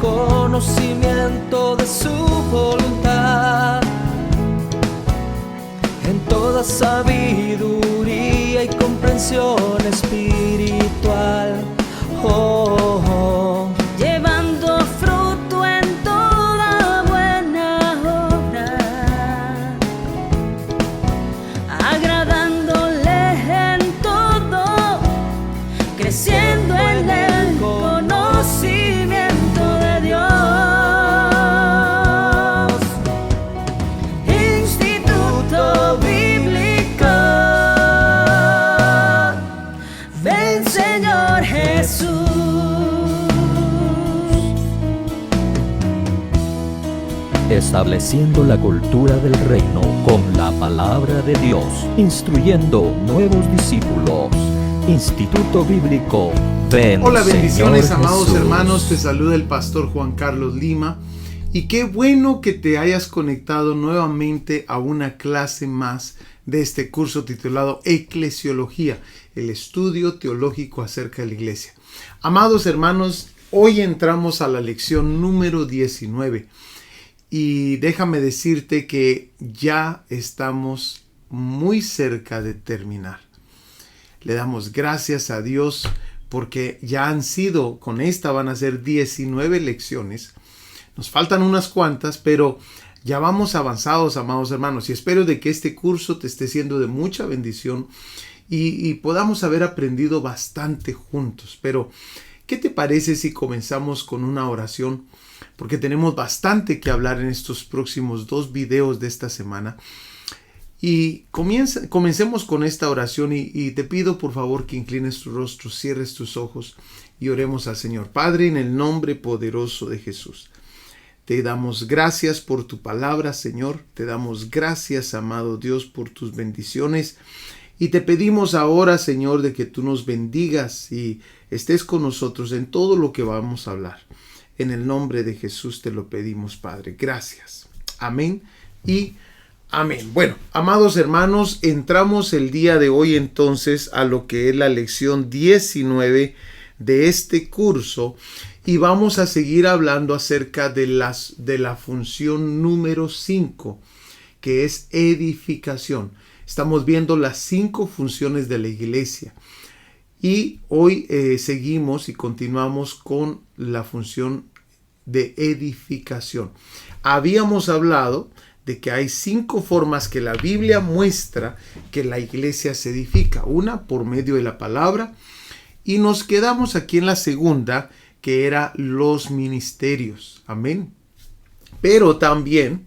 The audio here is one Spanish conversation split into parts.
conocimiento de su voluntad, en toda sabiduría y comprensión espiritual. Oh, oh. Llevando fruto en toda buena obra, agradándole en todo, creciendo en el conocimiento de Dios. Instituto Bíblico del Señor Jesús. Estableciendo la cultura del reino con la palabra de Dios, instruyendo nuevos discípulos. Instituto Bíblico del Hola, bendiciones, Señor amados Jesús. hermanos, te saluda el pastor Juan Carlos Lima y qué bueno que te hayas conectado nuevamente a una clase más de este curso titulado Eclesiología, el estudio teológico acerca de la iglesia. Amados hermanos, hoy entramos a la lección número 19 y déjame decirte que ya estamos muy cerca de terminar. Le damos gracias a Dios porque ya han sido, con esta van a ser 19 lecciones. Nos faltan unas cuantas, pero ya vamos avanzados, amados hermanos. Y espero de que este curso te esté siendo de mucha bendición y podamos haber aprendido bastante juntos. Pero, ¿qué te parece si comenzamos con una oración? Porque tenemos bastante que hablar en estos próximos 2 videos de esta semana. Y comencemos con esta oración y te pido por favor que inclines tu rostro, cierres tus ojos y oremos al Señor. Padre, en el nombre poderoso de Jesús, te damos gracias por tu palabra, Señor. Te damos gracias, amado Dios, por tus bendiciones. Y te pedimos ahora, Señor, de que tú nos bendigas y estés con nosotros en todo lo que vamos a hablar. En el nombre de Jesús te lo pedimos, Padre. Gracias. Amén y amén. Bueno, amados hermanos, entramos el día de hoy entonces a lo que es la lección 19 de este curso y vamos a seguir hablando acerca de la función número 5, que es edificación. Estamos viendo las 5 funciones de la iglesia y hoy seguimos y continuamos con la función de edificación. Habíamos hablado de que hay 5 formas que la Biblia muestra que la iglesia se edifica. Una, por medio de la palabra, y nos quedamos aquí en la segunda, que era los ministerios. Amén. Pero también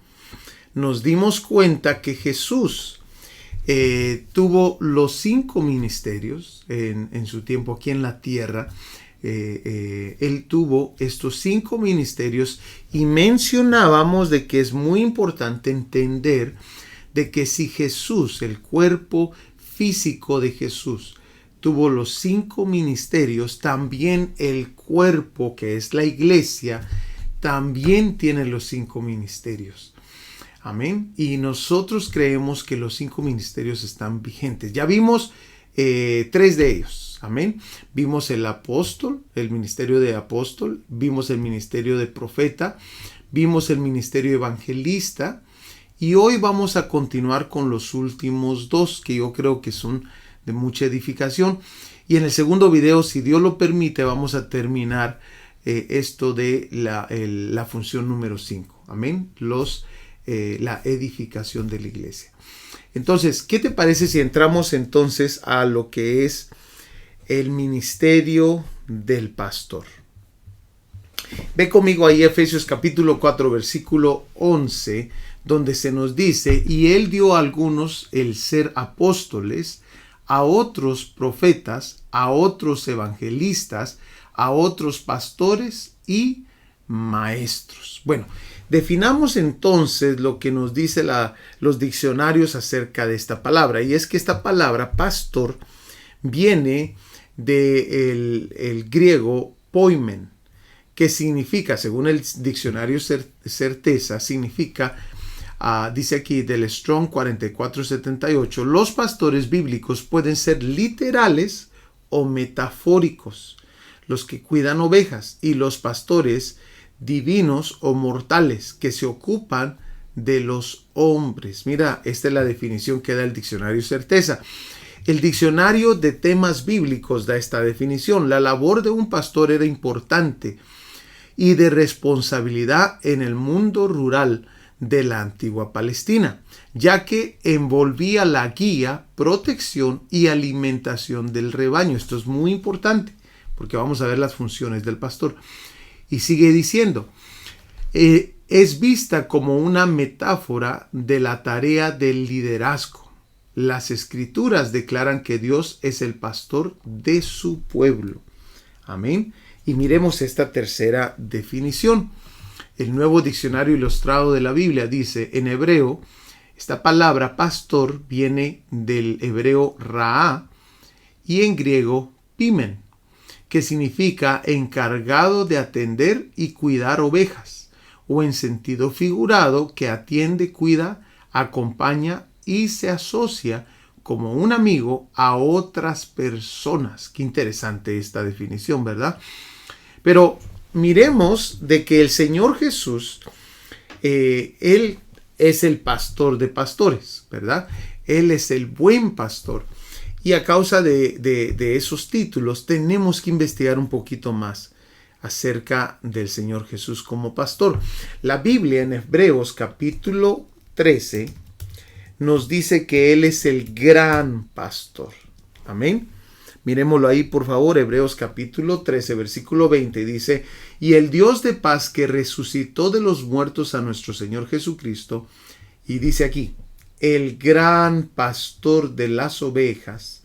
nos dimos cuenta que Jesús tuvo los 5 ministerios en su tiempo aquí en la tierra. Él tuvo estos 5 ministerios y mencionábamos de que es muy importante entender de que si Jesús, el cuerpo físico de Jesús, tuvo los 5 ministerios, también el cuerpo, que es la iglesia, también tiene los 5 ministerios. Amén. Y nosotros creemos que los 5 ministerios están vigentes. Ya vimos 3 de ellos. Amén. Vimos el apóstol, el ministerio de apóstol, vimos el ministerio de profeta, vimos el ministerio evangelista y hoy vamos a continuar con los últimos 2 que yo creo que son de mucha edificación. Y en el segundo video, si Dios lo permite, vamos a terminar esto de la función número 5. Amén. La edificación de la iglesia. Entonces, ¿qué te parece si entramos entonces a lo que es el ministerio del pastor? Ve conmigo ahí Efesios capítulo 4 versículo 11, donde se nos dice: y él dio a algunos el ser apóstoles, a otros profetas, a otros evangelistas, a otros pastores y maestros. Bueno, definamos entonces lo que nos dice los diccionarios acerca de esta palabra, y es que esta palabra pastor viene del griego poimen, que significa, según el diccionario Certeza, significa, dice aquí del Strong 4478, los pastores bíblicos pueden ser literales o metafóricos, los que cuidan ovejas, y los pastores divinos o mortales que se ocupan de los hombres. Mira, esta es la definición que da el diccionario Certeza. El diccionario de temas bíblicos da esta definición. La labor de un pastor era importante y de responsabilidad en el mundo rural de la antigua Palestina, ya que envolvía la guía, protección y alimentación del rebaño. Esto es muy importante porque vamos a ver las funciones del pastor. Y sigue diciendo, es vista como una metáfora de la tarea del liderazgo. Las escrituras declaran que Dios es el pastor de su pueblo. Amén. Y miremos esta tercera definición. El Nuevo Diccionario Ilustrado de la Biblia dice, en hebreo, esta palabra pastor viene del hebreo raá y en griego pimen, que significa encargado de atender y cuidar ovejas, o en sentido figurado, que atiende, cuida, acompaña y se asocia como un amigo a otras personas. Qué interesante esta definición, ¿verdad? Pero miremos de que el Señor Jesús, Él es el pastor de pastores, ¿verdad? Él es el buen pastor. Y a causa de esos títulos tenemos que investigar un poquito más acerca del Señor Jesús como pastor. La Biblia en Hebreos capítulo 13 nos dice que Él es el gran pastor. Amén. Miremoslo ahí, por favor, Hebreos capítulo 13, versículo 20, dice, y el Dios de paz que resucitó de los muertos a nuestro Señor Jesucristo, y dice aquí, el gran pastor de las ovejas,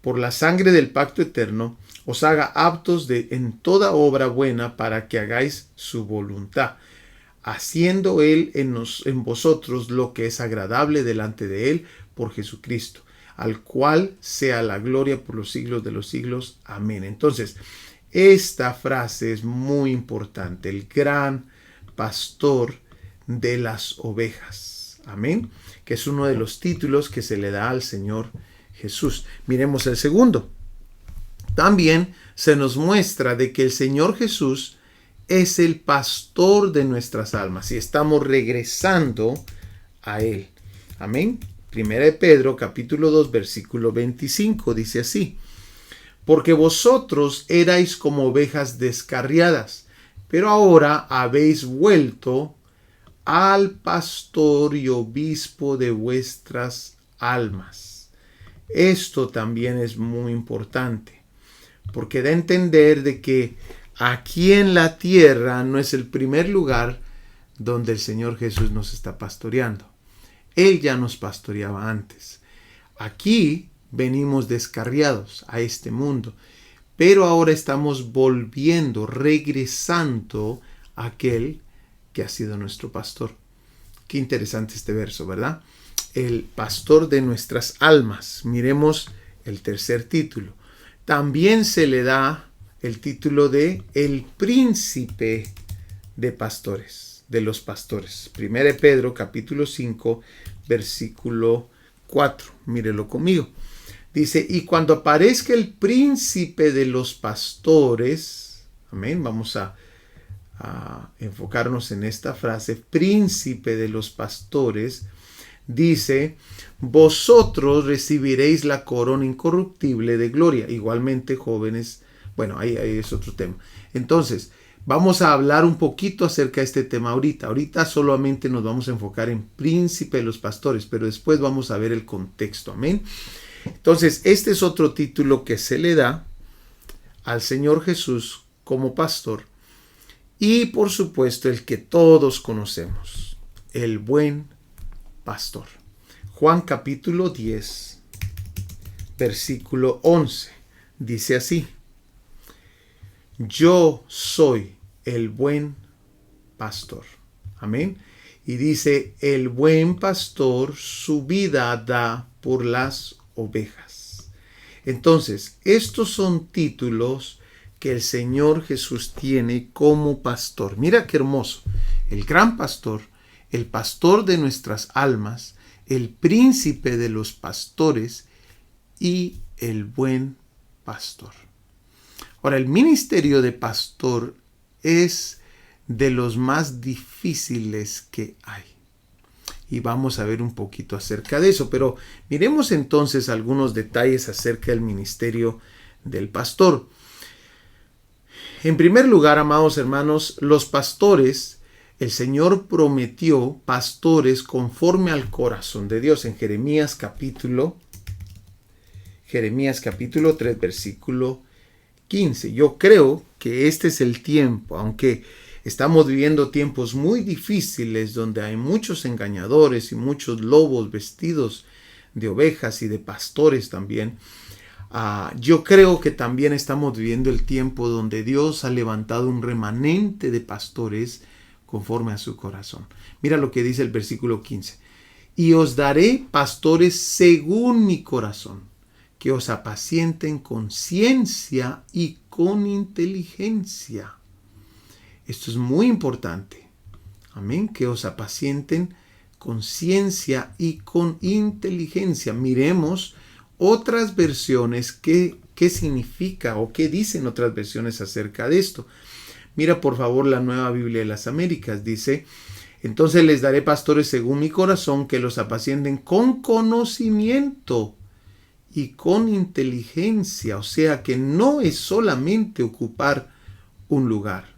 por la sangre del pacto eterno, os haga aptos en toda obra buena para que hagáis su voluntad, haciendo Él en vosotros lo que es agradable delante de Él por Jesucristo, al cual sea la gloria por los siglos de los siglos. Amén. Entonces, esta frase es muy importante. El gran pastor de las ovejas. Amén. Que es uno de los títulos que se le da al Señor Jesús. Miremos el segundo. También se nos muestra de que el Señor Jesús es el pastor de nuestras almas y estamos regresando a Él. Amén. Primera de Pedro, capítulo 2, versículo 25, dice así, porque vosotros erais como ovejas descarriadas, pero ahora habéis vuelto al pastor y obispo de vuestras almas. Esto también es muy importante, porque da a entender de que aquí en la tierra no es el primer lugar donde el Señor Jesús nos está pastoreando. Él ya nos pastoreaba antes. Aquí venimos descarriados a este mundo, pero ahora estamos volviendo, regresando a aquel que ha sido nuestro pastor. Qué interesante este verso, ¿verdad? El pastor de nuestras almas. Miremos el tercer título. También se le da el título de el príncipe de pastores, de los pastores. Primera de Pedro, capítulo 5, versículo 4. Mírelo conmigo. Dice, y cuando aparezca el príncipe de los pastores, amén, vamos a enfocarnos en esta frase, príncipe de los pastores, dice, vosotros recibiréis la corona incorruptible de gloria. Igualmente, jóvenes, bueno, ahí es otro tema. Entonces, vamos a hablar un poquito acerca de este tema ahorita. Ahorita solamente nos vamos a enfocar en príncipe de los pastores, pero después vamos a ver el contexto. Amén. Entonces, este es otro título que se le da al Señor Jesús como pastor. Y por supuesto, el que todos conocemos, el buen pastor. Juan capítulo 10, versículo 11, dice así. Yo soy el buen pastor. Amén. Y dice, el buen pastor su vida da por las ovejas. Entonces, estos son títulos que el Señor Jesús tiene como pastor. Mira qué hermoso. El gran pastor, el pastor de nuestras almas, el príncipe de los pastores y el buen pastor. Ahora, el ministerio de pastor es de los más difíciles que hay. Y vamos a ver un poquito acerca de eso. Pero miremos entonces algunos detalles acerca del ministerio del pastor. En primer lugar, amados hermanos, los pastores, el Señor prometió pastores conforme al corazón de Dios. En Jeremías capítulo 3, versículo 15. Yo creo que este es el tiempo, aunque estamos viviendo tiempos muy difíciles donde hay muchos engañadores y muchos lobos vestidos de ovejas y de pastores también. Yo creo que también estamos viviendo el tiempo donde Dios ha levantado un remanente de pastores conforme a su corazón. Mira lo que dice el versículo 15. Y os daré pastores según mi corazón, que os apacienten con ciencia y con inteligencia. Esto es muy importante. Amén. Que os apacienten con ciencia y con inteligencia. Miremos otras versiones, qué significa o qué dicen otras versiones acerca de esto. Mira por favor la Nueva Biblia de las Américas. Dice, entonces les daré pastores según mi corazón, que los apacienten con conocimiento y con inteligencia. O sea que no es solamente ocupar un lugar.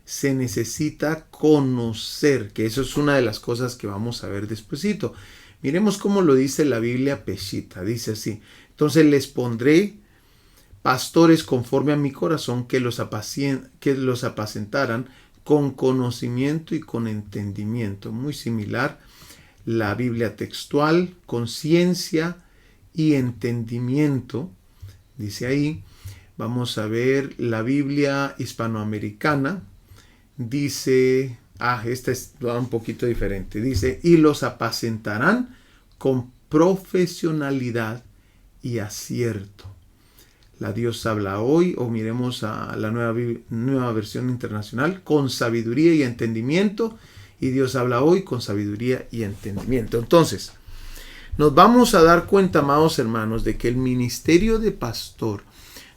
Se necesita conocer, que eso es una de las cosas que vamos a ver despuesito. Miremos cómo lo dice la Biblia Peshitta. Dice así, entonces les pondré pastores conforme a mi corazón, que los apacentaran con conocimiento y con entendimiento. Muy similar la Biblia textual, con ciencia y entendimiento. Dice ahí, vamos a ver la Biblia hispanoamericana. Dice, esta es un poquito diferente. Dice, y los apacentarán con profesionalidad y acierto. La Dios habla hoy, o miremos a la nueva versión internacional, con sabiduría y entendimiento. Y Dios habla hoy con sabiduría y entendimiento. Entonces, nos vamos a dar cuenta, amados hermanos, de que el ministerio de pastor,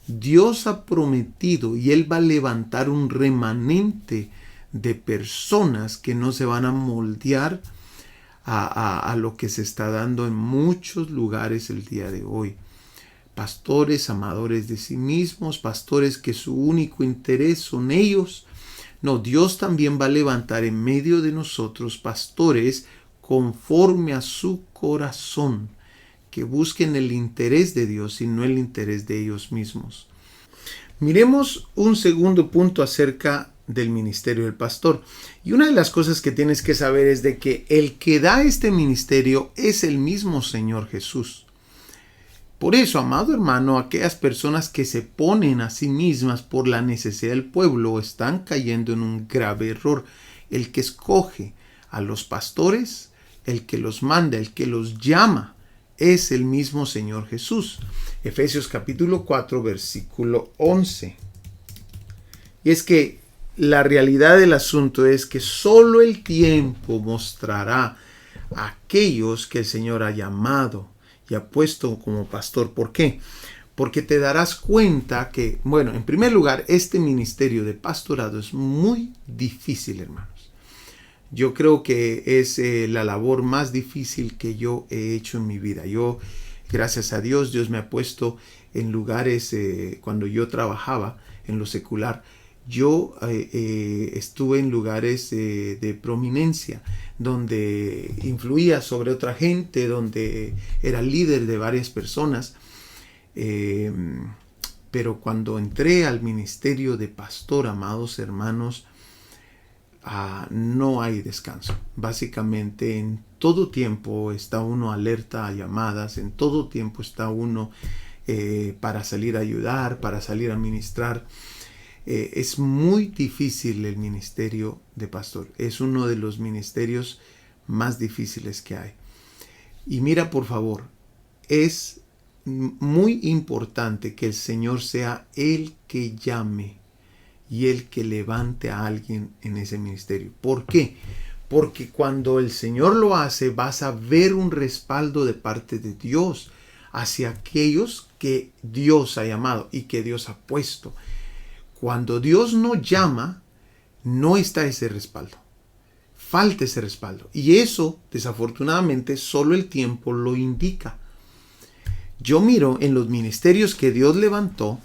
Dios ha prometido y Él va a levantar un remanente de personas que no se van a moldear a lo que se está dando en muchos lugares el día de hoy. Pastores amadores de sí mismos, pastores que su único interés son ellos. No, Dios también va a levantar en medio de nosotros pastores conforme a su corazón, que busquen el interés de Dios y no el interés de ellos mismos. Miremos un segundo punto acerca del ministerio del pastor. Y una de las cosas que tienes que saber es de que el que da este ministerio es el mismo Señor Jesús. Por eso, amado hermano, aquellas personas que se ponen a sí mismas por la necesidad del pueblo están cayendo en un grave error. El que escoge a los pastores, el que los manda, el que los llama, es el mismo Señor Jesús. Efesios capítulo 4, versículo 11. Y es que la realidad del asunto es que solo el tiempo mostrará a aquellos que el Señor ha llamado y ha puesto como pastor. ¿Por qué? Porque te darás cuenta que, bueno, en primer lugar, este ministerio de pastorado es muy difícil, hermanos. Yo creo que es la labor más difícil que yo he hecho en mi vida. Yo, gracias a Dios, Dios me ha puesto en lugares, cuando yo trabajaba en lo secular, yo estuve en lugares de prominencia, donde influía sobre otra gente, donde era líder de varias personas. Pero cuando entré al ministerio de pastor, amados hermanos, no hay descanso. Básicamente en todo tiempo está uno alerta a llamadas, en todo tiempo está uno para salir a ayudar, para salir a ministrar. Es muy difícil el ministerio de pastor. Es uno de los ministerios más difíciles que hay. Y mira, por favor, es muy importante que el Señor sea el que llame y el que levante a alguien en ese ministerio. ¿Por qué? Porque cuando el Señor lo hace, vas a ver un respaldo de parte de Dios hacia aquellos que Dios ha llamado y que Dios ha puesto. Cuando Dios no llama, no está ese respaldo. Falta ese respaldo. Y eso, desafortunadamente, solo el tiempo lo indica. Yo miro en los ministerios que Dios levantó,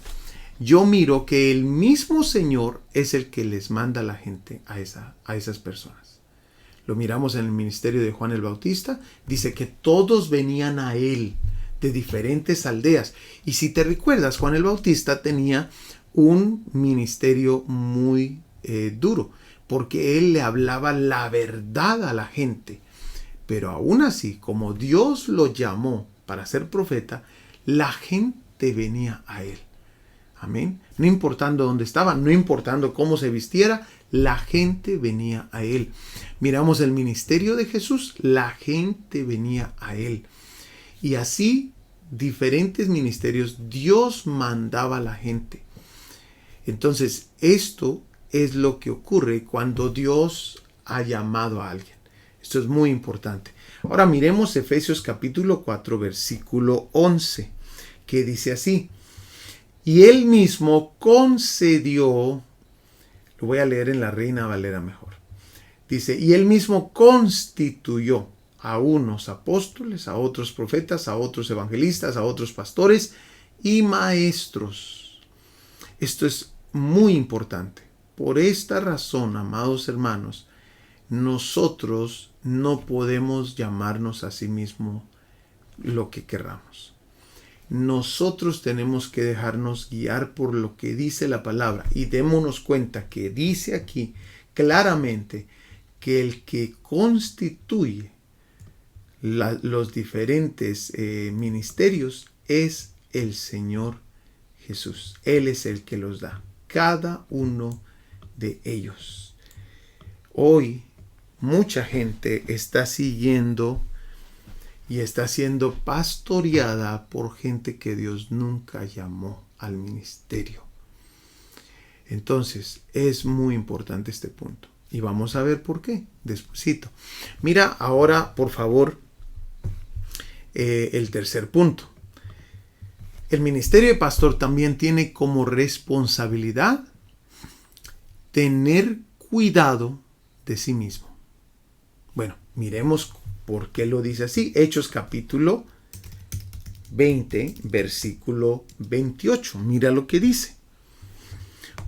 yo miro que el mismo Señor es el que les manda a la gente a esas personas. Lo miramos en el ministerio de Juan el Bautista. Dice que todos venían a él de diferentes aldeas. Y si te recuerdas, Juan el Bautista tenía un ministerio muy duro, porque él le hablaba la verdad a la gente. Pero aún así, como Dios lo llamó para ser profeta, la gente venía a él. Amén. No importando dónde estaba, no importando cómo se vistiera, la gente venía a él. Miramos el ministerio de Jesús, la gente venía a él. Y así, diferentes ministerios, Dios mandaba a la gente. Entonces, esto es lo que ocurre cuando Dios ha llamado a alguien. Esto es muy importante. Ahora miremos Efesios capítulo 4, versículo 11, que dice así: y él mismo concedió, lo voy a leer en la Reina Valera mejor. Dice, y él mismo constituyó a unos apóstoles, a otros profetas, a otros evangelistas, a otros pastores y maestros. Esto es muy importante. Por esta razón, amados hermanos, nosotros no podemos llamarnos a sí mismos lo que querramos. Nosotros tenemos que dejarnos guiar por lo que dice la palabra, y démonos cuenta que dice aquí claramente que el que constituye los diferentes ministerios es el Señor Jesús. Él es el que los da, cada uno de ellos. Hoy mucha gente está siguiendo y está siendo pastoreada por gente que Dios nunca llamó al ministerio. Entonces, es muy importante este punto. Y vamos a ver por qué, despuesito. Mira ahora, por favor, el tercer punto. El ministerio de pastor también tiene como responsabilidad tener cuidado de sí mismo. Bueno, miremos por qué lo dice así. Hechos capítulo 20, versículo 28. Mira lo que dice.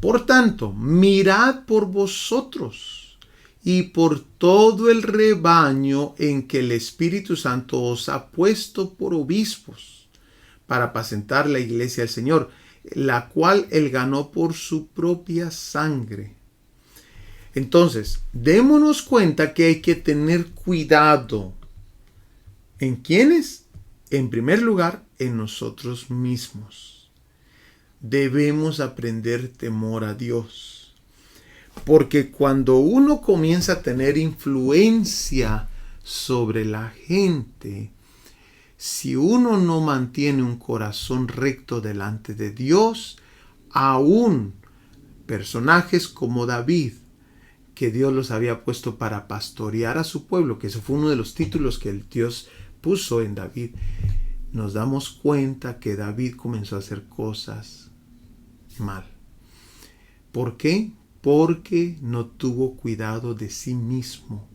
Por tanto, mirad por vosotros y por todo el rebaño en que el Espíritu Santo os ha puesto por obispos para apacentar la iglesia del Señor, la cual él ganó por su propia sangre. Entonces, démonos cuenta que hay que tener cuidado. ¿En quiénes? En primer lugar, en nosotros mismos. Debemos aprender temor a Dios. Porque cuando uno comienza a tener influencia sobre la gente, si uno no mantiene un corazón recto delante de Dios, aún personajes como David, que Dios los había puesto para pastorear a su pueblo, que ese fue uno de los títulos que el Dios puso en David, nos damos cuenta que David comenzó a hacer cosas mal. ¿Por qué? Porque no tuvo cuidado de sí mismo.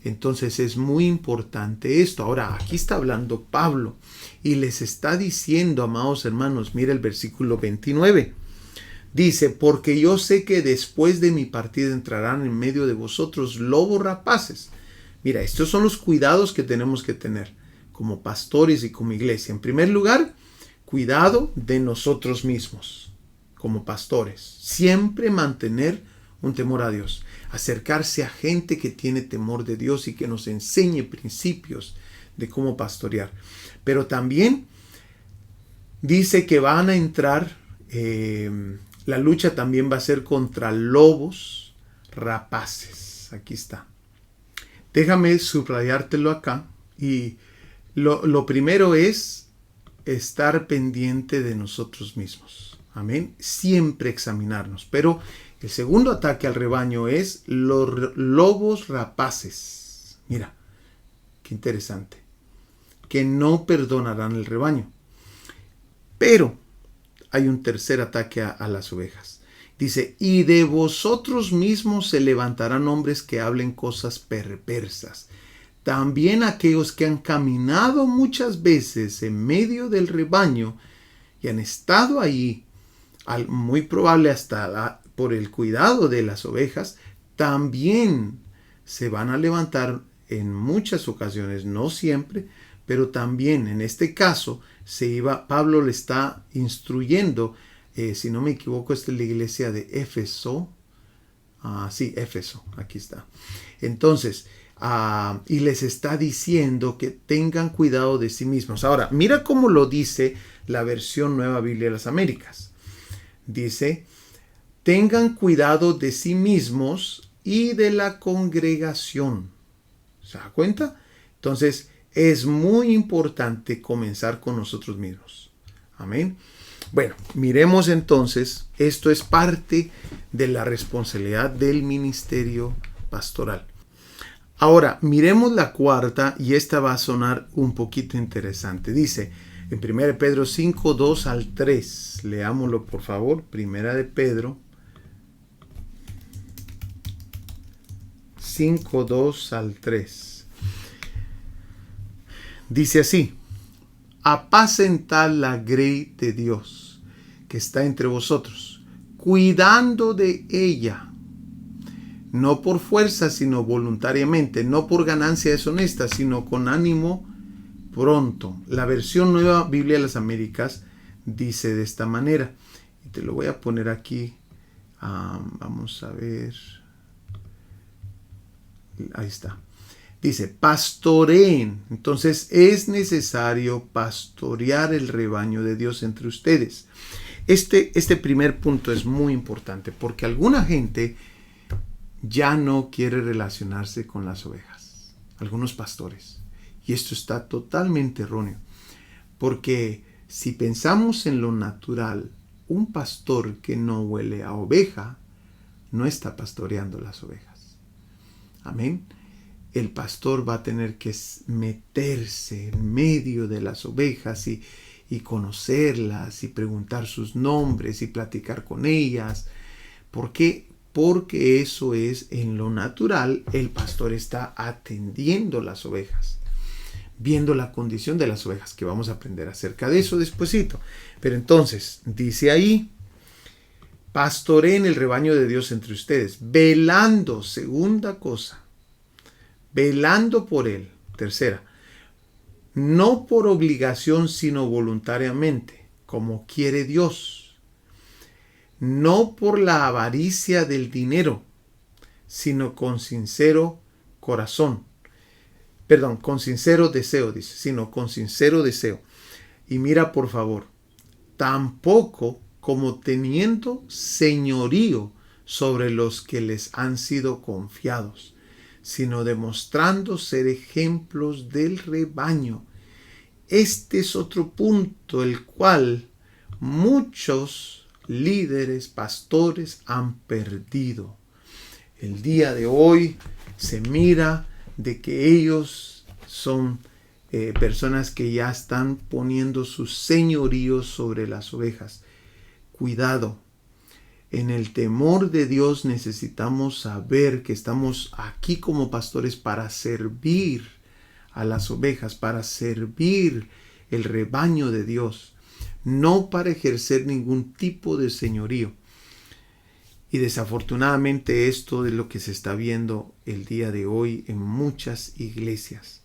Entonces es muy importante esto. Ahora, aquí está hablando Pablo y les está diciendo, amados hermanos, mira el versículo 29. Dice, porque yo sé que después de mi partida entrarán en medio de vosotros lobos rapaces. Mira, estos son los cuidados que tenemos que tener como pastores y como iglesia. En primer lugar, cuidado de nosotros mismos como pastores. Siempre mantener un temor a Dios. Acercarse a gente que tiene temor de Dios y que nos enseñe principios de cómo pastorear. Pero también dice que van a entrar... la lucha también va a ser contra lobos rapaces. Aquí está. Déjame subrayártelo acá. Y lo primero es estar pendiente de nosotros mismos. Amén. Siempre examinarnos. Pero el segundo ataque al rebaño es los lobos rapaces. Mira, qué interesante. Que no perdonarán el rebaño. Pero hay un tercer ataque a las ovejas. Dice, y de vosotros mismos se levantarán hombres que hablen cosas perversas. También aquellos que han caminado muchas veces en medio del rebaño y han estado allí, muy probable hasta por el cuidado de las ovejas, también se van a levantar en muchas ocasiones, no siempre, pero también en este caso Pablo le está instruyendo, si no me equivoco, esta es la iglesia de Éfeso. Sí, Éfeso, aquí está. Entonces, y les está diciendo que tengan cuidado de sí mismos. Ahora, mira cómo lo dice la versión Nueva Biblia de las Américas. Dice, tengan cuidado de sí mismos y de la congregación. ¿Se da cuenta? Entonces, es muy importante comenzar con nosotros mismos. Amén. Bueno, miremos entonces, esto es parte de la responsabilidad del ministerio pastoral. Ahora, miremos la cuarta, y esta va a sonar un poquito interesante. Dice, en 1 Pedro 5, 2 al 3, leámoslo por favor, 1 Pedro 5, 2 al 3. Dice así, apacentad la grey de Dios que está entre vosotros, cuidando de ella, no por fuerza, sino voluntariamente, no por ganancia deshonesta, sino con ánimo pronto. La versión Nueva Biblia de las Américas dice de esta manera, y te lo voy a poner aquí, vamos a ver, ahí está. Dice, pastoreen. Entonces es necesario pastorear el rebaño de Dios entre ustedes. Este primer punto es muy importante porque alguna gente ya no quiere relacionarse con las ovejas. Algunos pastores. Y esto está totalmente erróneo. Porque si pensamos en lo natural, un pastor que no huele a oveja no está pastoreando las ovejas. Amén. El pastor va a tener que meterse en medio de las ovejas y conocerlas y preguntar sus nombres y platicar con ellas. ¿Por qué? Porque eso es en lo natural. El pastor está atendiendo las ovejas, viendo la condición de las ovejas, que vamos a aprender acerca de eso despuesito. Pero entonces, dice ahí, pastoreen el rebaño de Dios entre ustedes, velando, segunda cosa, velando por él. Tercera, no por obligación, sino voluntariamente, como quiere Dios. No por la avaricia del dinero, sino con sincero corazón. Perdón, con sincero deseo, dice, sino con sincero deseo. Y mira, por favor, tampoco como teniendo señorío sobre los que les han sido confiados, sino demostrando ser ejemplos del rebaño. Este es otro punto el cual muchos líderes, pastores han perdido. El día de hoy se mira de que ellos son personas que ya están poniendo su señorío sobre las ovejas. Cuidado. En el temor de Dios necesitamos saber que estamos aquí como pastores para servir a las ovejas, para servir el rebaño de Dios, no para ejercer ningún tipo de señorío. Y desafortunadamente esto es lo que se está viendo el día de hoy en muchas iglesias.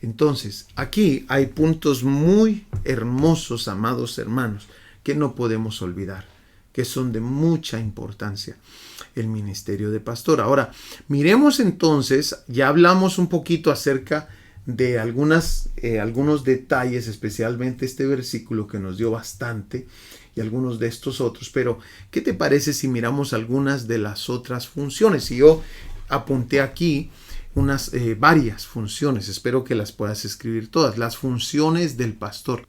Entonces, aquí hay puntos muy hermosos, amados hermanos, que no podemos olvidar, que son de mucha importancia, el ministerio de pastor. Ahora, miremos entonces, ya hablamos un poquito acerca de algunos detalles, especialmente este versículo que nos dio bastante, y algunos de estos otros, pero ¿qué te parece si miramos algunas de las otras funciones? Y yo apunté aquí varias funciones, espero que las puedas escribir todas, las funciones del pastor.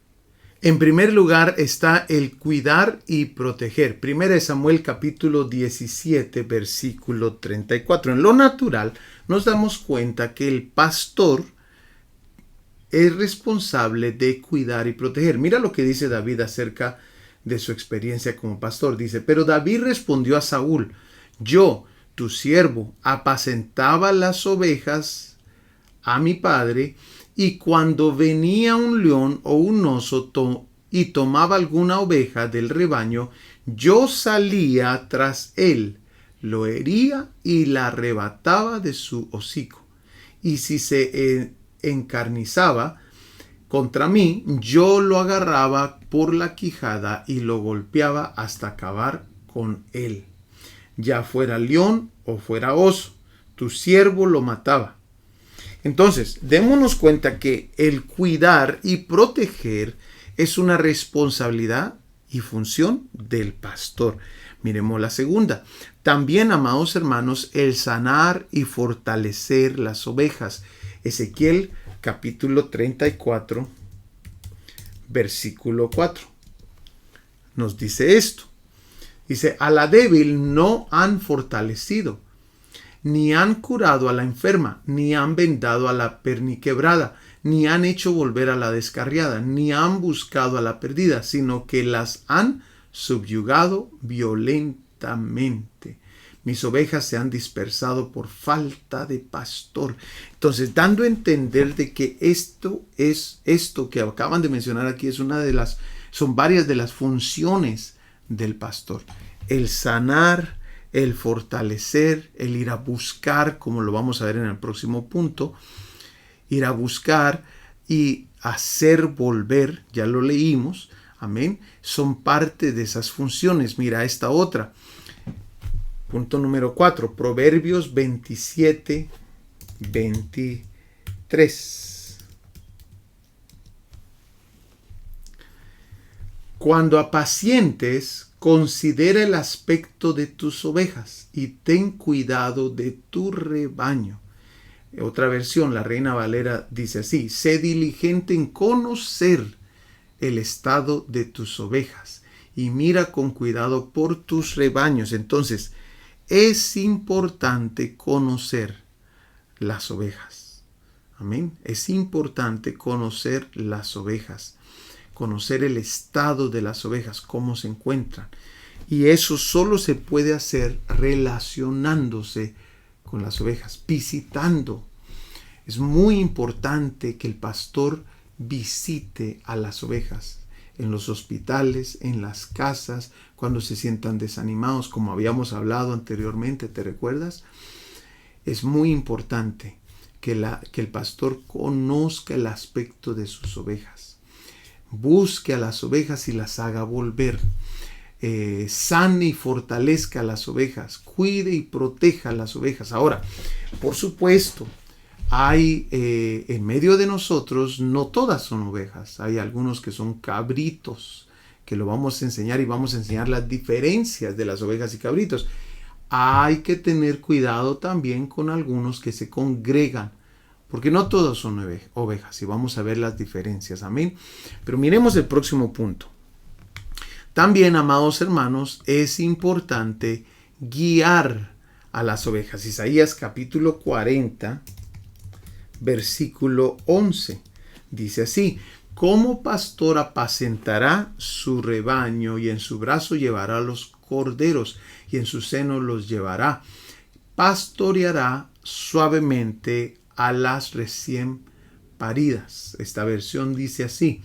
En primer lugar está el cuidar y proteger. 1 Samuel capítulo 17, versículo 34. En lo natural nos damos cuenta que el pastor es responsable de cuidar y proteger. Mira lo que dice David acerca de su experiencia como pastor. Dice, pero David respondió a Saúl, yo, tu siervo, apacentaba las ovejas a mi padre, y cuando venía un león o un oso y tomaba alguna oveja del rebaño, yo salía tras él, lo hería y la arrebataba de su hocico. Y si se encarnizaba contra mí, yo lo agarraba por la quijada y lo golpeaba hasta acabar con él. Ya fuera león o fuera oso, tu siervo lo mataba. Entonces, démonos cuenta que el cuidar y proteger es una responsabilidad y función del pastor. Miremos la segunda. También, amados hermanos, el sanar y fortalecer las ovejas. Ezequiel capítulo 34, versículo 4. Nos dice esto. Dice, a la débil no han fortalecido, ni han curado a la enferma, ni han vendado a la perniquebrada, ni han hecho volver a la descarriada, ni han buscado a la perdida, sino que las han subyugado violentamente. Mis ovejas se han dispersado por falta de pastor. Entonces, dando a entender de que esto que acaban de mencionar aquí son varias de las funciones del pastor. El sanar, el fortalecer, el ir a buscar, como lo vamos a ver en el próximo punto, ir a buscar y hacer volver, ya lo leímos, amén, son parte de esas funciones. Mira esta otra. Punto número 4, Proverbios 27, 23. Cuando apacientes, considera el aspecto de tus ovejas y ten cuidado de tu rebaño. Otra versión, la Reina Valera, dice así, sé diligente en conocer el estado de tus ovejas y mira con cuidado por tus rebaños. Entonces, es importante conocer las ovejas. Amén. Es importante conocer las ovejas. Conocer el estado de las ovejas, cómo se encuentran. Y eso solo se puede hacer relacionándose con las ovejas, visitando. Es muy importante que el pastor visite a las ovejas en los hospitales, en las casas, cuando se sientan desanimados, como habíamos hablado anteriormente, ¿te recuerdas? Es muy importante que el pastor conozca el aspecto de sus ovejas. Busque a las ovejas y las haga volver. Sane y fortalezca a las ovejas. Cuide y proteja a las ovejas. Ahora, por supuesto, hay en medio de nosotros, no todas son ovejas. Hay algunos que son cabritos, que lo vamos a enseñar y vamos a enseñar las diferencias de las ovejas y cabritos. Hay que tener cuidado también con algunos que se congregan, porque no todos son ovejas y vamos a ver las diferencias. Amén. Pero miremos el próximo punto. También, amados hermanos, es importante guiar a las ovejas. Isaías capítulo 40, versículo 11. Dice así, como pastor apacentará su rebaño y en su brazo llevará los corderos y en su seno los llevará. Pastoreará suavemente a las recién paridas. Esta versión dice así,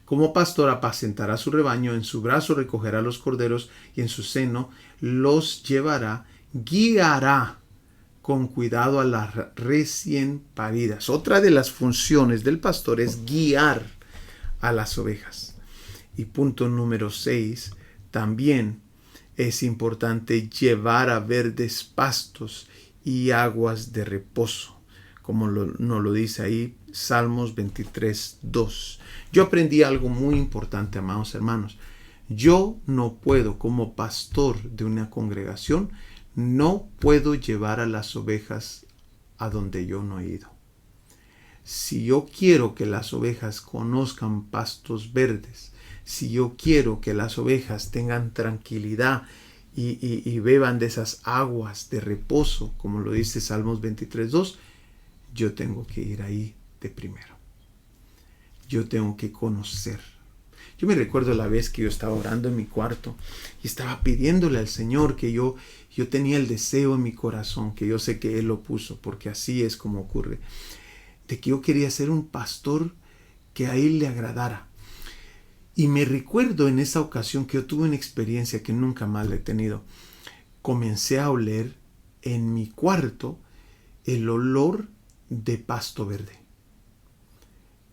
como pastor apacentará su rebaño, en su brazo recogerá los corderos y en su seno los llevará, guiará con cuidado a las recién paridas. Otra de las funciones del pastor es guiar a las ovejas. Y punto número 6, también es importante llevar a verdes pastos y aguas de reposo, como nos lo dice ahí Salmos 23, 2. Yo aprendí algo muy importante, amados hermanos. Yo no puedo, como pastor de una congregación, no puedo llevar a las ovejas a donde yo no he ido. Si yo quiero que las ovejas conozcan pastos verdes, si yo quiero que las ovejas tengan tranquilidad y beban de esas aguas de reposo, como lo dice Salmos 23, 2, yo tengo que ir ahí de primero. Yo tengo que conocer. Yo me recuerdo la vez que yo estaba orando en mi cuarto y estaba pidiéndole al Señor que yo tenía el deseo en mi corazón, que yo sé que Él lo puso, porque así es como ocurre, de que yo quería ser un pastor que a Él le agradara. Y me recuerdo en esa ocasión que yo tuve una experiencia que nunca más la he tenido. Comencé a oler en mi cuarto el olor de pasto verde.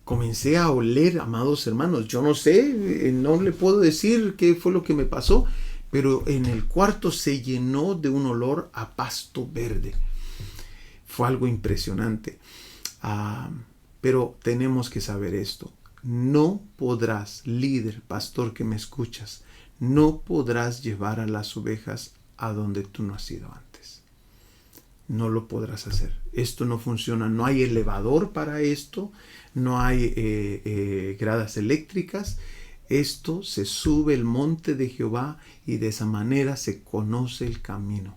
Comencé a oler, amados hermanos, yo no sé, no le puedo decir qué fue lo que me pasó, pero en el cuarto se llenó de un olor a pasto verde. Fue algo impresionante. Pero tenemos que saber esto. No podrás, líder, pastor que me escuchas, no podrás llevar a las ovejas a donde tú no has ido antes. No lo podrás hacer. Esto no funciona. No hay elevador para esto. No hay gradas eléctricas. Esto se sube el monte de Jehová y de esa manera se conoce el camino.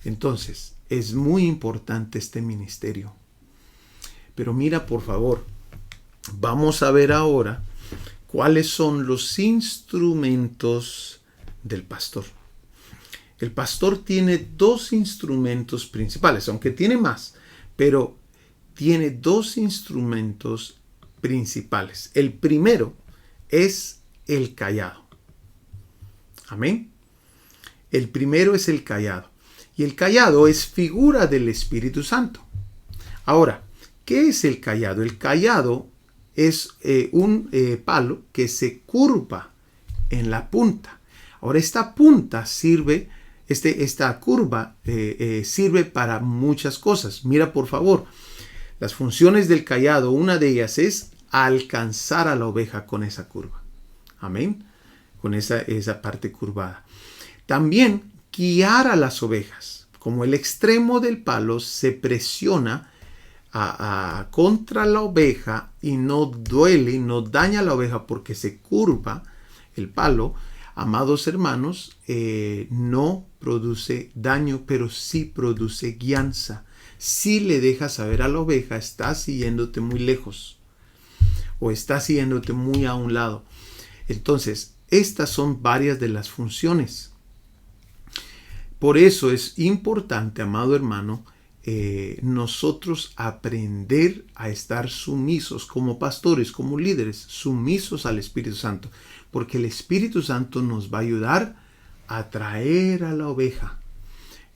Entonces, es muy importante este ministerio. Pero mira, por favor, vamos a ver ahora cuáles son los instrumentos del pastor. El pastor tiene dos instrumentos principales, aunque tiene más, pero tiene dos instrumentos principales. El primero es el cayado. Amén. El primero es el cayado. Y el cayado es figura del Espíritu Santo. Ahora, ¿qué es el cayado? El cayado es un palo que se curva en la punta. Ahora, esta punta sirve, esta curva sirve para muchas cosas. Mira, por favor, las funciones del cayado, una de ellas es alcanzar a la oveja con esa curva. Amén. Con esa parte curvada. También guiar a las ovejas. Como el extremo del palo se presiona contra la oveja y no duele, no daña a la oveja porque se curva el palo, amados hermanos, no produce daño, pero sí produce guianza. Si le dejas saber a la oveja, está siguiéndote muy lejos o está siguiéndote muy a un lado. Entonces, estas son varias de las funciones. Por eso es importante, amado hermano, nosotros aprender a estar sumisos como pastores, como líderes, sumisos al Espíritu Santo, porque el Espíritu Santo nos va a ayudar a traer a la oveja.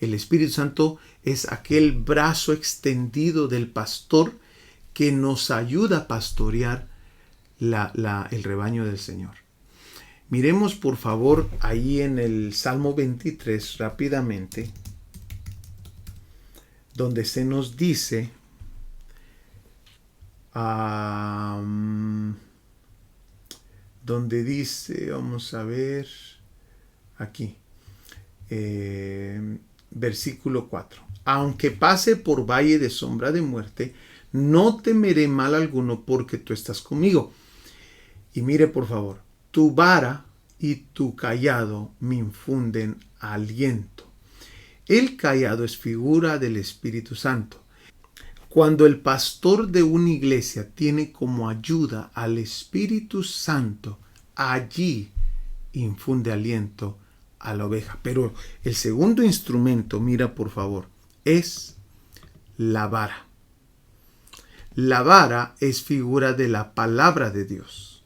El Espíritu Santo es aquel brazo extendido del pastor que nos ayuda a pastorear el rebaño del Señor. Miremos por favor ahí en el Salmo 23 rápidamente, donde se nos dice, donde dice, vamos a ver, aquí, versículo 4. Aunque pase por valle de sombra de muerte, no temeré mal alguno porque tú estás conmigo. Y mire por favor, tu vara y tu cayado me infunden aliento. El cayado es figura del Espíritu Santo. Cuando el pastor de una iglesia tiene como ayuda al Espíritu Santo, allí infunde aliento a la oveja. Pero el segundo instrumento, mira por favor, es la vara. La vara es figura de la palabra de Dios.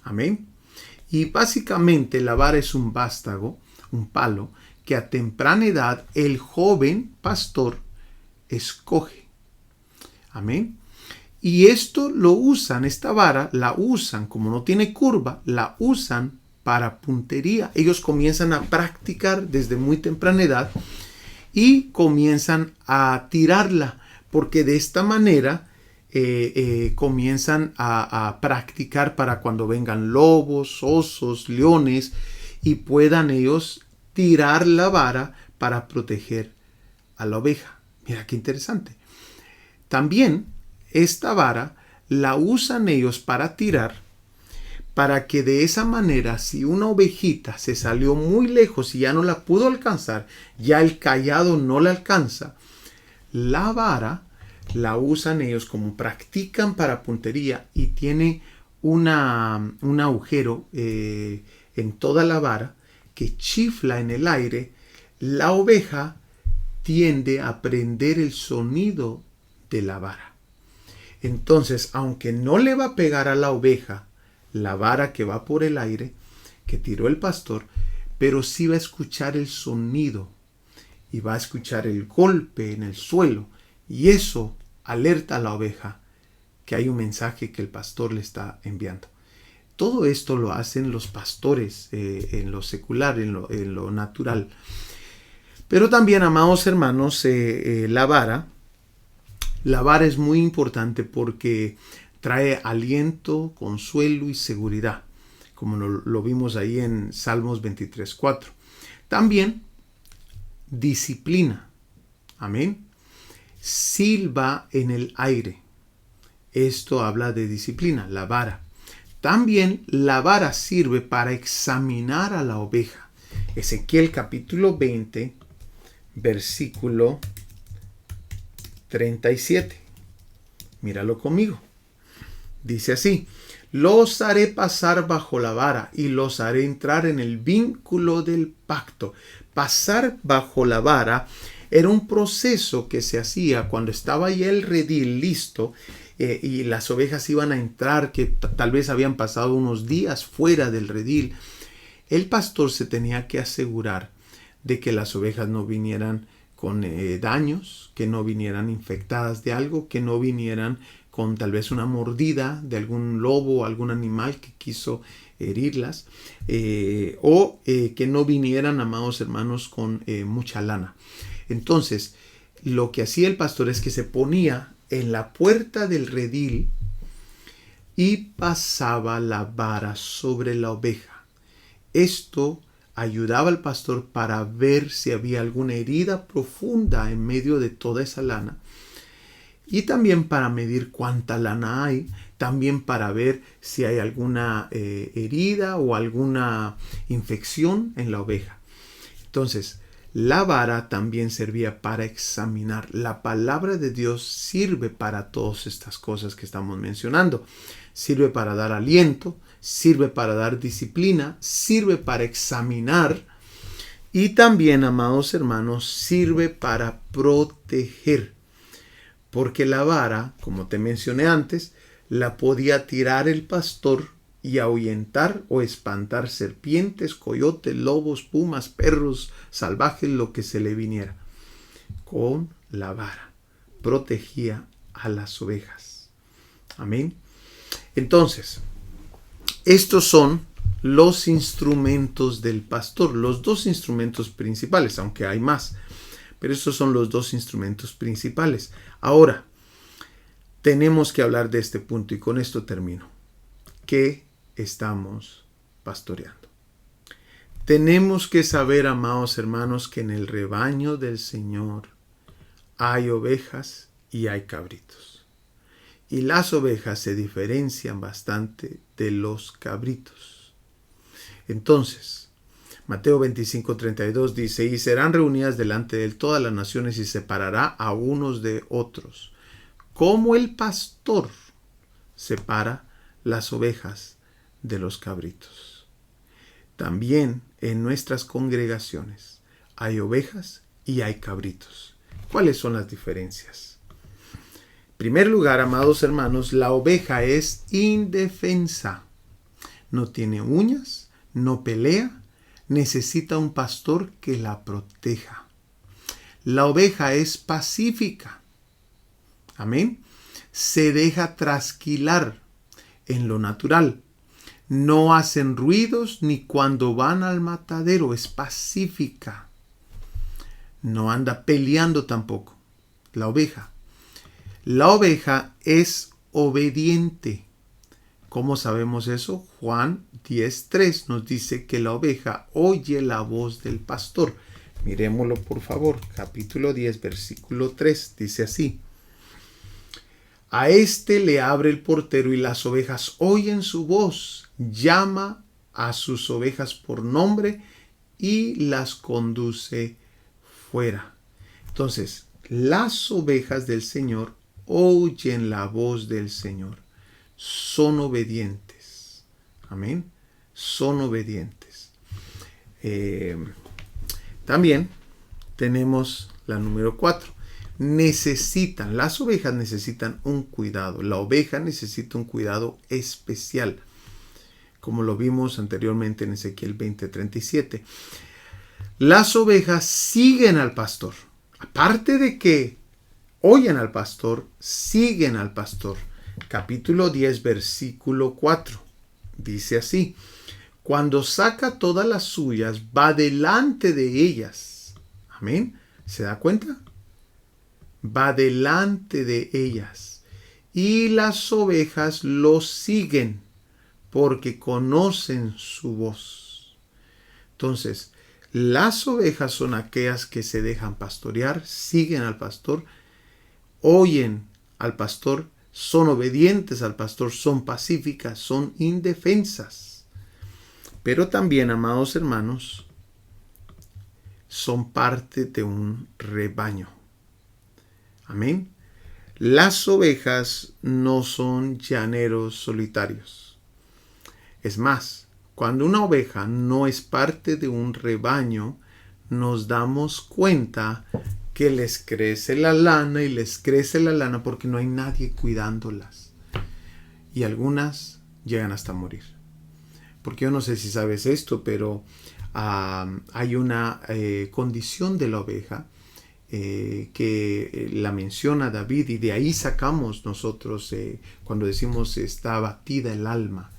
Amén. Y básicamente la vara es un vástago, un palo, que a temprana edad el joven pastor escoge. Amén. Y esto lo usan, esta vara la usan, como no tiene curva, la usan para puntería. Ellos comienzan a practicar desde muy temprana edad y comienzan a tirarla, porque de esta manera comienzan a practicar para cuando vengan lobos, osos, leones y puedan ellos tirar la vara para proteger a la oveja. Mira qué interesante. También esta vara la usan ellos para tirar, para que de esa manera, si una ovejita se salió muy lejos y ya no la pudo alcanzar, ya el cayado no la alcanza, la vara la usan ellos como practican para puntería y tiene un agujero en toda la vara que chifla en el aire, la oveja tiende a prender el sonido de la vara. Entonces, aunque no le va a pegar a la oveja la vara que va por el aire, que tiró el pastor, pero sí va a escuchar el sonido y va a escuchar el golpe en el suelo, y eso alerta a la oveja que hay un mensaje que el pastor le está enviando. Todo esto lo hacen los pastores en lo secular, en lo natural. Pero también, amados hermanos, la vara es muy importante porque trae aliento, consuelo y seguridad, como lo vimos ahí en Salmos 23:4. También disciplina. Amén. Silba en el aire. Esto habla de disciplina, la vara. También la vara sirve para examinar a la oveja. Ezequiel capítulo 20, versículo 37. Míralo conmigo. Dice así: los haré pasar bajo la vara y los haré entrar en el vínculo del pacto. Pasar bajo la vara era un proceso que se hacía cuando estaba ya el redil listo y las ovejas iban a entrar, que tal vez habían pasado unos días fuera del redil. El pastor se tenía que asegurar de que las ovejas no vinieran con daños, que no vinieran infectadas de algo, que no vinieran con tal vez una mordida de algún lobo o algún animal que quiso herirlas, o que no vinieran, amados hermanos, con mucha lana. Entonces, lo que hacía el pastor es que se ponía en la puerta del redil y pasaba la vara sobre la oveja. Esto ayudaba al pastor para ver si había alguna herida profunda en medio de toda esa lana, y también para medir cuánta lana hay, también para ver si hay alguna herida o alguna infección en la oveja. Entonces, la vara también servía para examinar. La palabra de Dios sirve para todas estas cosas que estamos mencionando. Sirve para dar aliento, sirve para dar disciplina, sirve para examinar, y también, amados hermanos, sirve para proteger. Porque la vara, como te mencioné antes, la podía tirar el pastor y ahuyentar o espantar serpientes, coyotes, lobos, pumas, perros salvajes, lo que se le viniera. Con la vara protegía a las ovejas. Amén. Entonces, estos son los instrumentos del pastor, los dos instrumentos principales, aunque hay más, pero estos son los dos instrumentos principales. Ahora, tenemos que hablar de este punto y con esto termino. ¿Qué estamos pastoreando? Tenemos que saber, amados hermanos, que en el rebaño del Señor hay ovejas y hay cabritos. Y las ovejas se diferencian bastante de los cabritos. Entonces, Mateo 25:32 dice: y serán reunidas delante de él todas las naciones y separará a unos de otros, como el pastor separa las ovejas de los cabritos. También en nuestras congregaciones hay ovejas y hay cabritos. ¿Cuáles son las diferencias? En primer lugar, amados hermanos, la oveja es indefensa. No tiene uñas, no pelea, necesita un pastor que la proteja. La oveja es pacífica. Amén. Se deja trasquilar en lo natural. No hacen ruidos ni cuando van al matadero. Es pacífica. No anda peleando tampoco. La oveja. La oveja es obediente. ¿Cómo sabemos eso? Juan 10:3 nos dice que la oveja oye la voz del pastor. Miremoslo por favor. Capítulo 10, versículo 3. Dice así: a éste le abre el portero y las ovejas oyen su voz. Llama a sus ovejas por nombre y las conduce fuera. Entonces, las ovejas del Señor oyen la voz del Señor. Son obedientes. Amén. Son obedientes. También tenemos la número 4. Las ovejas necesitan un cuidado. La oveja necesita un cuidado especial, como lo vimos anteriormente en Ezequiel 20:37. Las ovejas siguen al pastor. Aparte de que oyen al pastor, siguen al pastor. Capítulo 10, versículo 4. Dice así: cuando saca todas las suyas, va delante de ellas. Amén. ¿Se da cuenta? Va delante de ellas. Y las ovejas lo siguen porque conocen su voz. Entonces, las ovejas son aquellas que se dejan pastorear, siguen al pastor, oyen al pastor, son obedientes al pastor, son pacíficas, son indefensas. Pero también, amados hermanos, son parte de un rebaño. Amén. Las ovejas no son llaneros solitarios. Es más, cuando una oveja no es parte de un rebaño, nos damos cuenta que les crece la lana y les crece la lana porque no hay nadie cuidándolas. Y algunas llegan hasta morir. Porque yo no sé si sabes esto, pero hay una condición de la oveja que la menciona David, y de ahí sacamos nosotros cuando decimos está abatida el alma.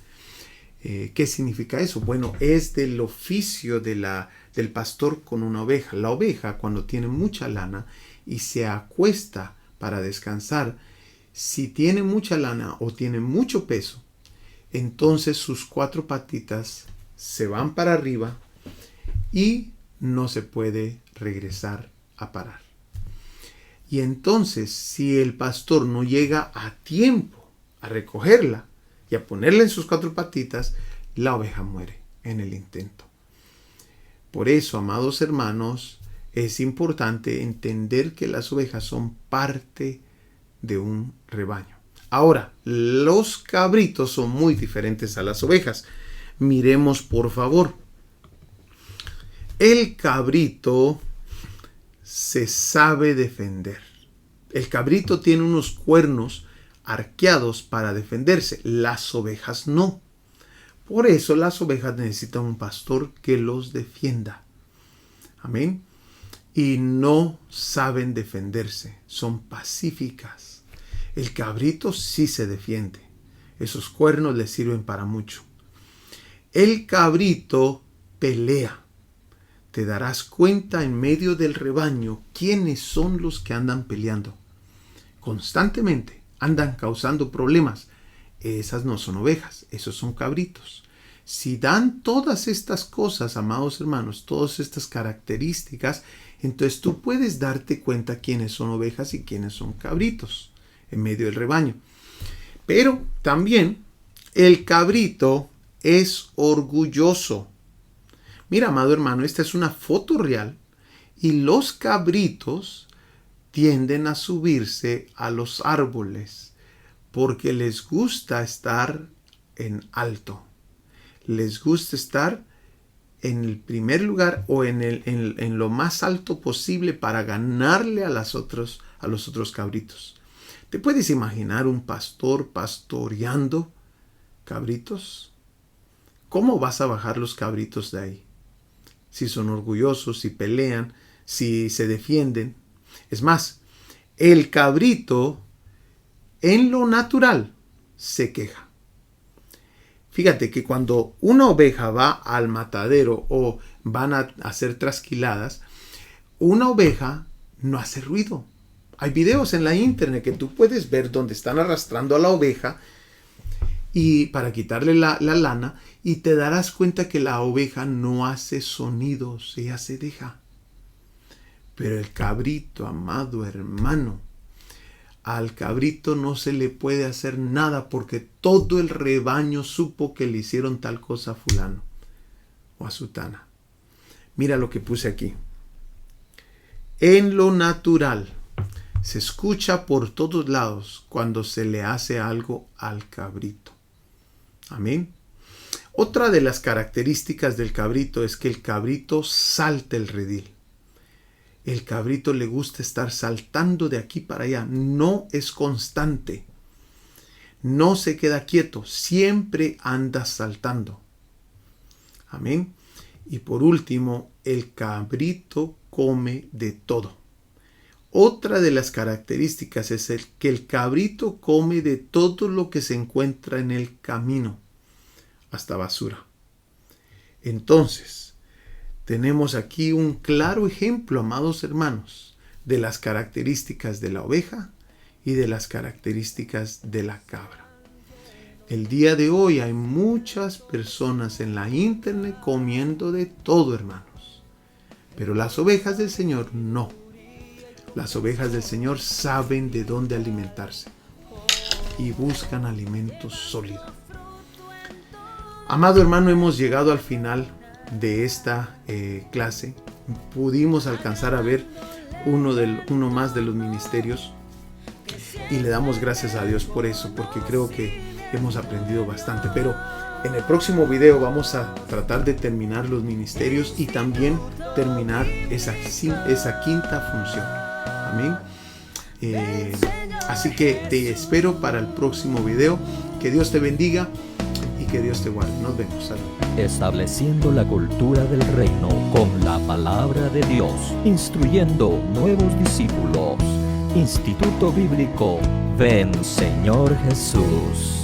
¿Qué significa eso? Bueno, es del oficio del pastor con una oveja. La oveja, cuando tiene mucha lana y se acuesta para descansar, si tiene mucha lana o tiene mucho peso, entonces sus 4 patitas se van para arriba y no se puede regresar a parar. Y entonces, si el pastor no llega a tiempo a recogerla y a ponerla en sus 4 patitas, la oveja muere en el intento. Por eso, amados hermanos, es importante entender que las ovejas son parte de un rebaño. Ahora, los cabritos son muy diferentes a las ovejas. Miremos, por favor. El cabrito se sabe defender. El cabrito tiene unos cuernos arqueados para defenderse. Las ovejas no. Por eso las ovejas necesitan un pastor que los defienda. Amén. Y no saben defenderse. Son pacíficas. El cabrito sí se defiende. Esos cuernos le sirven para mucho. El cabrito pelea. Te darás cuenta en medio del rebaño quiénes son los que andan peleando. Constantemente andan causando problemas. Esas no son ovejas, esos son cabritos. Si dan todas estas cosas, amados hermanos, todas estas características, entonces tú puedes darte cuenta quiénes son ovejas y quiénes son cabritos en medio del rebaño. Pero también el cabrito es orgulloso. Mira, amado hermano, esta es una foto real y los cabritos tienden a subirse a los árboles porque les gusta estar en alto. Les gusta estar en el primer lugar o en lo más alto posible para ganarle a los otros cabritos. ¿Te puedes imaginar un pastor pastoreando cabritos? ¿Cómo vas a bajar los cabritos de ahí? Si son orgullosos, si pelean, si se defienden. Es más, el cabrito en lo natural se queja. Fíjate que cuando una oveja va al matadero o van a ser trasquiladas, una oveja no hace ruido. Hay videos en la internet que tú puedes ver donde están arrastrando a la oveja y para quitarle la lana, y te darás cuenta que la oveja no hace sonidos, ella se deja. Pero el cabrito, amado hermano, al cabrito no se le puede hacer nada porque todo el rebaño supo que le hicieron tal cosa a fulano o a sutana. Mira lo que puse aquí. En lo natural se escucha por todos lados cuando se le hace algo al cabrito. Amén. Otra de las características del cabrito es que el cabrito salta el redil. El cabrito le gusta estar saltando de aquí para allá. No es constante. No se queda quieto. Siempre anda saltando. Amén. Y por último, el cabrito come de todo. Otra de las características es que el cabrito come de todo lo que se encuentra en el camino, hasta basura. Entonces, tenemos aquí un claro ejemplo, amados hermanos, de las características de la oveja y de las características de la cabra. El día de hoy hay muchas personas en la internet comiendo de todo, hermanos. Pero las ovejas del Señor no. Las ovejas del Señor saben de dónde alimentarse y buscan alimentos sólidos. Amado hermano, hemos llegado al final de esta clase. Pudimos alcanzar a ver uno más de los ministerios y le damos gracias a Dios por eso, porque creo que hemos aprendido bastante. Pero en el próximo video vamos a tratar de terminar los ministerios y también terminar esa quinta función. Amén. Así que te espero para el próximo video. Que Dios te bendiga y que Dios te guarde. Nos vemos. Salud. Estableciendo la cultura del reino con la palabra de Dios, instruyendo nuevos discípulos. Instituto Bíblico Ven Señor Jesús.